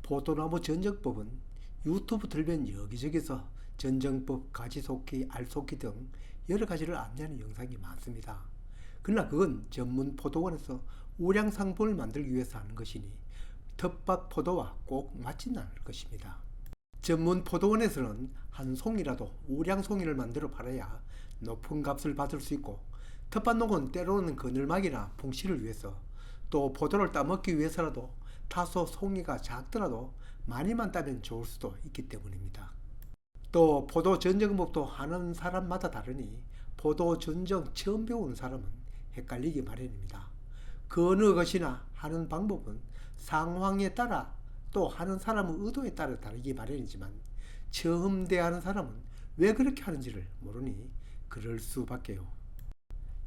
포도나무 전정법은 유튜브 들면 여기저기서 전정법, 가지속기, 알속기 등 여러 가지를 안내하는 영상이 많습니다. 그러나 그건 전문 포도원에서 우량 상품을 만들기 위해서 하는 것이니 텃밭 포도와 꼭 맞지는 않을 것입니다. 전문 포도원에서는 한 송이라도 우량 송이를 만들어 팔아야 높은 값을 받을 수 있고, 텃밭농은 때로는 그늘막이나 풍시를 위해서, 또 포도를 따먹기 위해서라도 다소 송이가 작더라도 많이만 따면 좋을 수도 있기 때문입니다. 또 포도 전정법도 하는 사람마다 다르니 포도 전정 처음 배우는 사람은 헷갈리기 마련입니다. 그 어느 것이나 하는 방법은 상황에 따라 또 하는 사람의 의도에 따라 다르기 마련이지만, 처음 대하는 사람은 왜 그렇게 하는지를 모르니 그럴 수밖에요.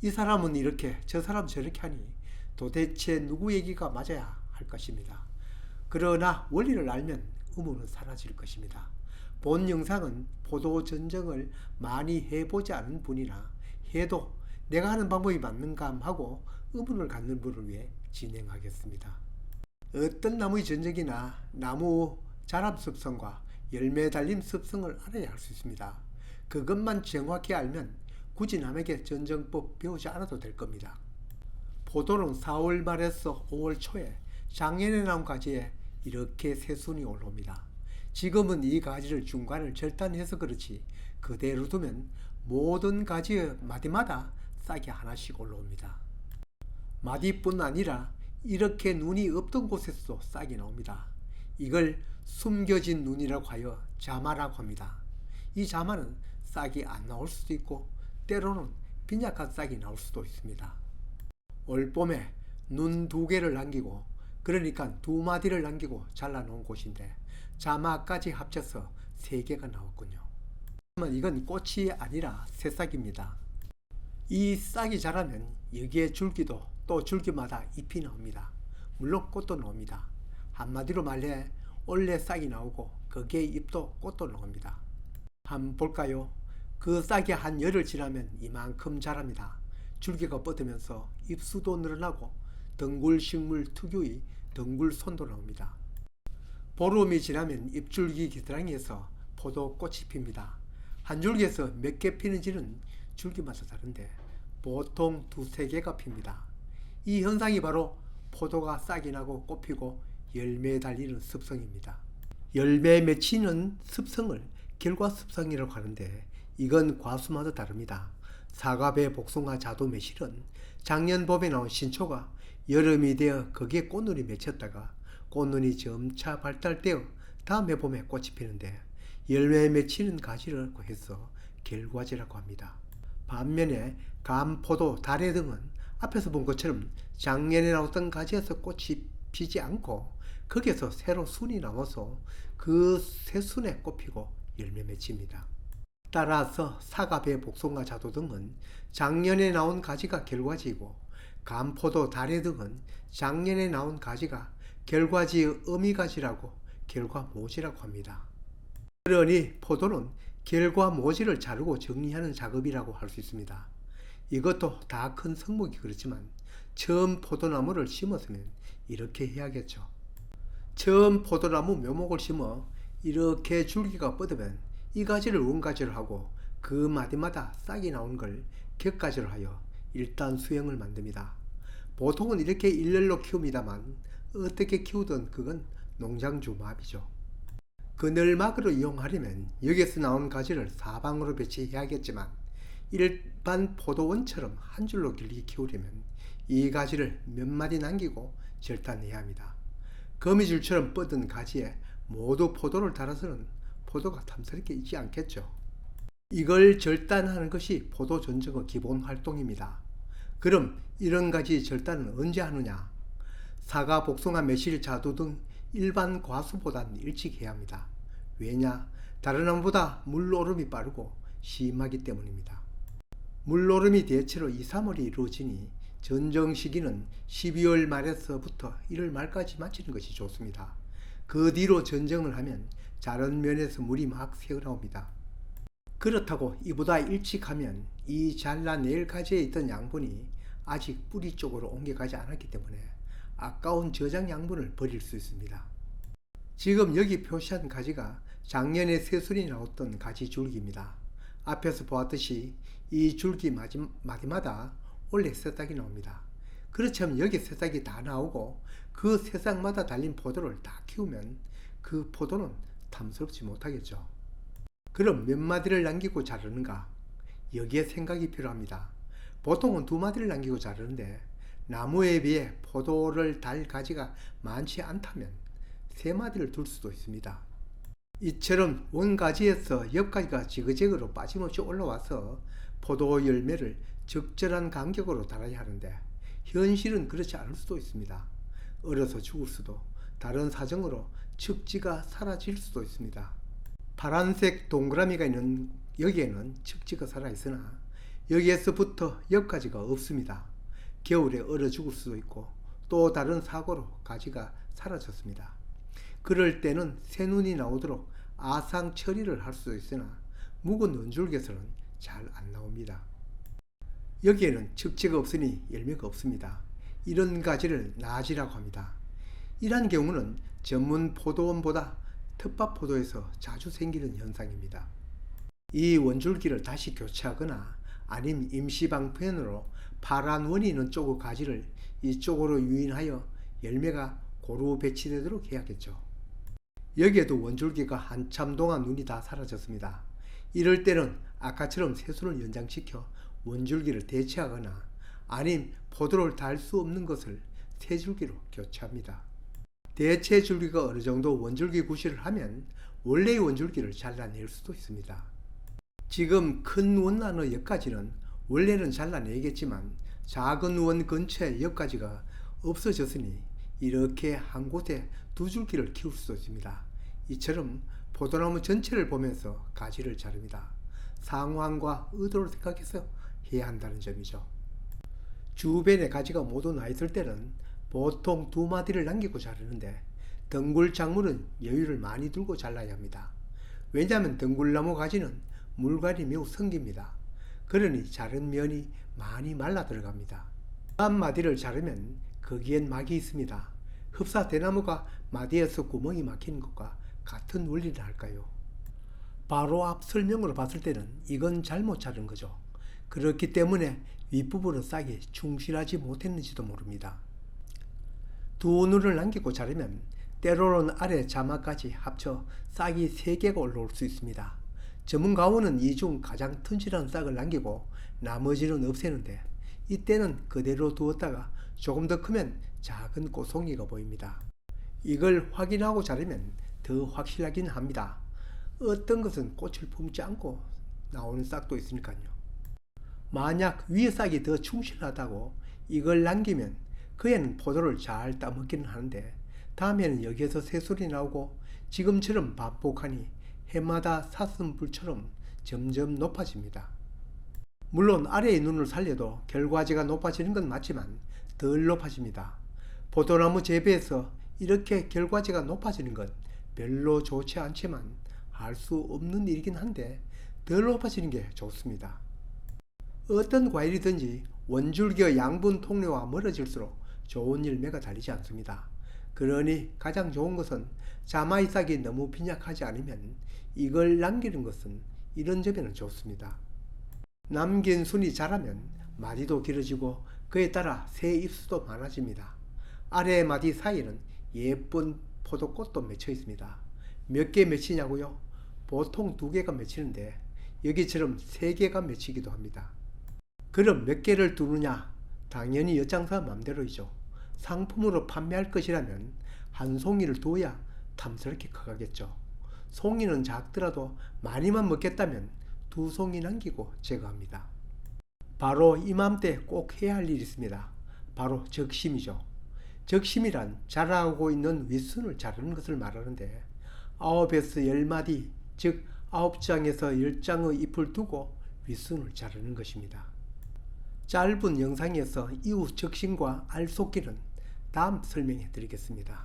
이 사람은 이렇게 저 사람 저렇게 하니 도대체 누구 얘기가 맞아야 할 것입니다. 그러나 원리를 알면 의문은 사라질 것입니다. 본 영상은 포도 전정을 많이 해보지 않은 분이나 해도 내가 하는 방법이 맞는가 하고 의문을 갖는 분을 위해 진행하겠습니다. 어떤 나무의 전정이나 나무 자람 습성과 열매 달림 습성을 알아야 할 수 있습니다. 그것만 정확히 알면 굳이 남에게 전정법 배우지 않아도 될 겁니다. 포도는 4월 말에서 5월 초에 작년에 나온 가지에 이렇게 새순이 올라옵니다. 지금은 이 가지를 중간을 절단해서 그렇지 그대로 두면 모든 가지의 마디마다 싹이 하나씩 올라옵니다. 마디뿐 아니라 이렇게 눈이 없던 곳에서도 싹이 나옵니다. 이걸 숨겨진 눈이라고 하여 자마라고 합니다. 이 자마는 싹이 안 나올 수도 있고 때로는 빈약한 싹이 나올 수도 있습니다. 올봄에 눈 2개를 남기고, 그러니까 2마디를 남기고 잘라놓은 곳인데 자마까지 합쳐서 3개가 나왔군요. 하지만 이건 꽃이 아니라 새싹입니다. 이 싹이 자라면 여기에 줄기도 또 줄기마다 잎이 나옵니다. 물론 꽃도 나옵니다. 한마디로 말해 원래 싹이 나오고 거기에 잎도 꽃도 나옵니다. 한번 볼까요? 그 싹이 한 열흘 지나면 이만큼 자랍니다. 줄기가 뻗으면서 잎수도 늘어나고 덩굴식물 특유의 덩굴손도 나옵니다. 보름이 지나면 잎줄기 기드랑이에서 포도꽃이 핍니다. 한 줄기에서 몇 개 피는지는 줄기마다 다른데 보통 2-3개가 핍니다. 이 현상이 바로 포도가 싹이 나고 꽃피고 열매에 달리는 습성입니다. 열매에 맺히는 습성을 결과습성이라고 하는데 이건 과수마다 다릅니다. 사과배, 복숭아, 자두, 매실은 작년 봄에 나온 신초가 여름이 되어 거기에 꽃눈이 맺혔다가 꽃눈이 점차 발달되어 다음에 봄에 꽃이 피는데 열매에 맺히는 가지라고 해서 결과지라고 합니다. 반면에 감, 포도, 다래 등은 앞에서 본 것처럼 작년에 나왔던 가지에서 꽃이 피지 않고 거기에서 새로 순이 나와서 그 새 순에 꽃 피고 열매 맺힙니다. 따라서 사과, 배, 복숭아, 자두 등은 작년에 나온 가지가 결과지이고 감, 포도, 다래 등은 작년에 나온 가지가 결과지의 어미가지라고 결과모지라고 합니다. 그러니 포도는 결과모지를 자르고 정리하는 작업이라고 할 수 있습니다. 이것도 다 큰 성목이 그렇지만 처음 포도나무를 심었으면 이렇게 해야겠죠. 처음 포도나무 묘목을 심어 이렇게 줄기가 뻗으면 이 가지를 원가지로 하고 그 마디마다 싹이 나온 걸 격가지로 하여 일단 수형을 만듭니다. 보통은 이렇게 일렬로 키웁니다만 어떻게 키우든 그건 농장주 마음이죠. 그늘막으로 이용하려면 여기에서 나온 가지를 사방으로 배치해야겠지만 일반 포도원처럼 한 줄로 길게 키우려면 이 가지를 몇 마디 남기고 절단해야 합니다. 거미줄처럼 뻗은 가지에 모두 포도를 달아서는 포도가 탐스럽게 있지 않겠죠. 이걸 절단하는 것이 포도 전정의 기본 활동입니다. 그럼 이런 가지 절단은 언제 하느냐? 사과, 복숭아, 매실, 자두 등 일반 과수보다는 일찍 해야 합니다. 왜냐? 다른 나무보다 물오름이 빠르고 심하기 때문입니다. 물오름이 대체로 2-3월이 이루어지니 전정 시기는 12월 말에서부터 1월 말까지 마치는 것이 좋습니다. 그 뒤로 전정을 하면 자른 면에서 물이 막 새어나옵니다. 그렇다고 이보다 일찍 하면 이 잘라낼 가지에 있던 양분이 아직 뿌리 쪽으로 옮겨가지 않았기 때문에 아까운 저장 양분을 버릴 수 있습니다. 지금 여기 표시한 가지가 작년에 새순이 나왔던 가지 줄기입니다. 앞에서 보았듯이 이 줄기 마디마다 원래 새싹이 나옵니다. 그렇지만 여기 새싹이 다 나오고 그 새싹마다 달린 포도를 다 키우면 그 포도는 탐스럽지 못하겠죠. 그럼 몇 마디를 남기고 자르는가? 여기에 생각이 필요합니다. 보통은 2마디를 남기고 자르는데 나무에 비해 포도를 달 가지가 많지 않다면 3마디를 둘 수도 있습니다. 이처럼 원가지에서 옆가지가 지그재그로 빠짐없이 올라와서 포도 열매를 적절한 간격으로 달아야 하는데 현실은 그렇지 않을 수도 있습니다. 얼어서 죽을 수도, 다른 사정으로 척지가 사라질 수도 있습니다. 파란색 동그라미가 있는 여기에는 척지가 살아있으나 여기에서부터 옆가지가 없습니다. 겨울에 얼어 죽을 수도 있고 또 다른 사고로 가지가 사라졌습니다. 그럴 때는 새눈이 나오도록 아상 처리를 할 수도 있으나 묵은 원줄기에서는 잘 안 나옵니다. 여기에는 척지가 없으니 열매가 없습니다. 이런 가지를 나지라고 합니다. 이러한 경우는 전문 포도원보다 텃밭 포도에서 자주 생기는 현상입니다. 이 원줄기를 다시 교체하거나 아니면 임시방편으로 파란 원이 있는 쪽의 가지를 이쪽으로 유인하여 열매가 고루 배치되도록 해야겠죠. 여기에도 원줄기가 한참 동안 눈이 다 사라졌습니다. 이럴 때는 아까처럼 새순을 연장시켜 원줄기를 대체하거나 아님 포도를 달 수 없는 것을 새 줄기로 교체합니다. 대체 줄기가 어느 정도 원줄기 구실을 하면 원래의 원줄기를 잘라낼 수도 있습니다. 지금 큰 원 안의 옆가지는 원래는 잘라내겠지만 작은 원 근처에 옆가지가 없어졌으니 이렇게 한 곳에 2줄기를 키울 수도 있습니다. 이처럼 포도나무 전체를 보면서 가지를 자릅니다. 상황과 의도를 생각해서 해야 한다는 점이죠. 주변에 가지가 모두 나 있을 때는 보통 2마디를 남기고 자르는데 덩굴 작물은 여유를 많이 두고 잘라야 합니다. 왜냐하면 덩굴나무 가지는 물갈이 매우 성깁니다. 그러니 자른 면이 많이 말라 들어갑니다. 한 마디를 자르면 거기엔 막이 있습니다. 흡사 대나무가 마디에서 구멍이 막히는 것과 같은 원리를 할까요? 바로 앞 설명으로 봤을 때는 이건 잘못 자른 거죠. 그렇기 때문에 윗부분은 싹이 충실하지 못했는지도 모릅니다. 2눈을 남기고 자르면 때로는 아래 자막까지 합쳐 싹이 3개가 올라올 수 있습니다. 전문가원은 이 중 가장 튼실한 싹을 남기고 나머지는 없애는데 이때는 그대로 두었다가 조금 더 크면 작은 꽃송이가 보입니다. 이걸 확인하고 자르면 더 확실하긴 합니다. 어떤 것은 꽃을 품지 않고 나오는 싹도 있으니까요. 만약 위의 싹이 더 충실하다고 이걸 남기면 그 애는 포도를 잘 따먹기는 하는데 다음에는 여기에서 새순이 나오고 지금처럼 반복하니 해마다 사슴불처럼 점점 높아집니다. 물론 아래의 눈을 살려도 결과지가 높아지는 건 맞지만 덜 높아집니다. 포도나무 재배에서 이렇게 결과지가 높아지는 건 별로 좋지 않지만 할 수 없는 일이긴 한데 덜 높아지는 게 좋습니다. 어떤 과일이든지 원줄기의 양분 통로와 멀어질수록 좋은 열매가 달리지 않습니다. 그러니 가장 좋은 것은 자마이 싹이 너무 빈약하지 않으면 이걸 남기는 것은 이런 점에는 좋습니다. 남긴 순이 자라면 마디도 길어지고 그에 따라 새 잎수도 많아집니다. 아래 마디 사이에는 예쁜 포도꽃도 맺혀 있습니다. 몇 개 맺히냐고요? 보통 2개가 맺히는데 여기처럼 3개가 맺히기도 합니다. 그럼 몇 개를 두느냐? 당연히 엿장사 맘대로이죠. 상품으로 판매할 것이라면 한 송이를 두어야 탐스럽게 커가겠죠. 송이는 작더라도 많이만 먹겠다면 2송이 남기고 제거합니다. 바로 이맘때 꼭 해야 할 일이 있습니다. 바로 적심이죠. 적심이란 자라고 있는 윗순을 자르는 것을 말하는데 9에서 10마디, 즉 9장에서 10장의 잎을 두고 윗순을 자르는 것입니다. 짧은 영상에서 이후 적심과 알속기는 다음 설명해 드리겠습니다.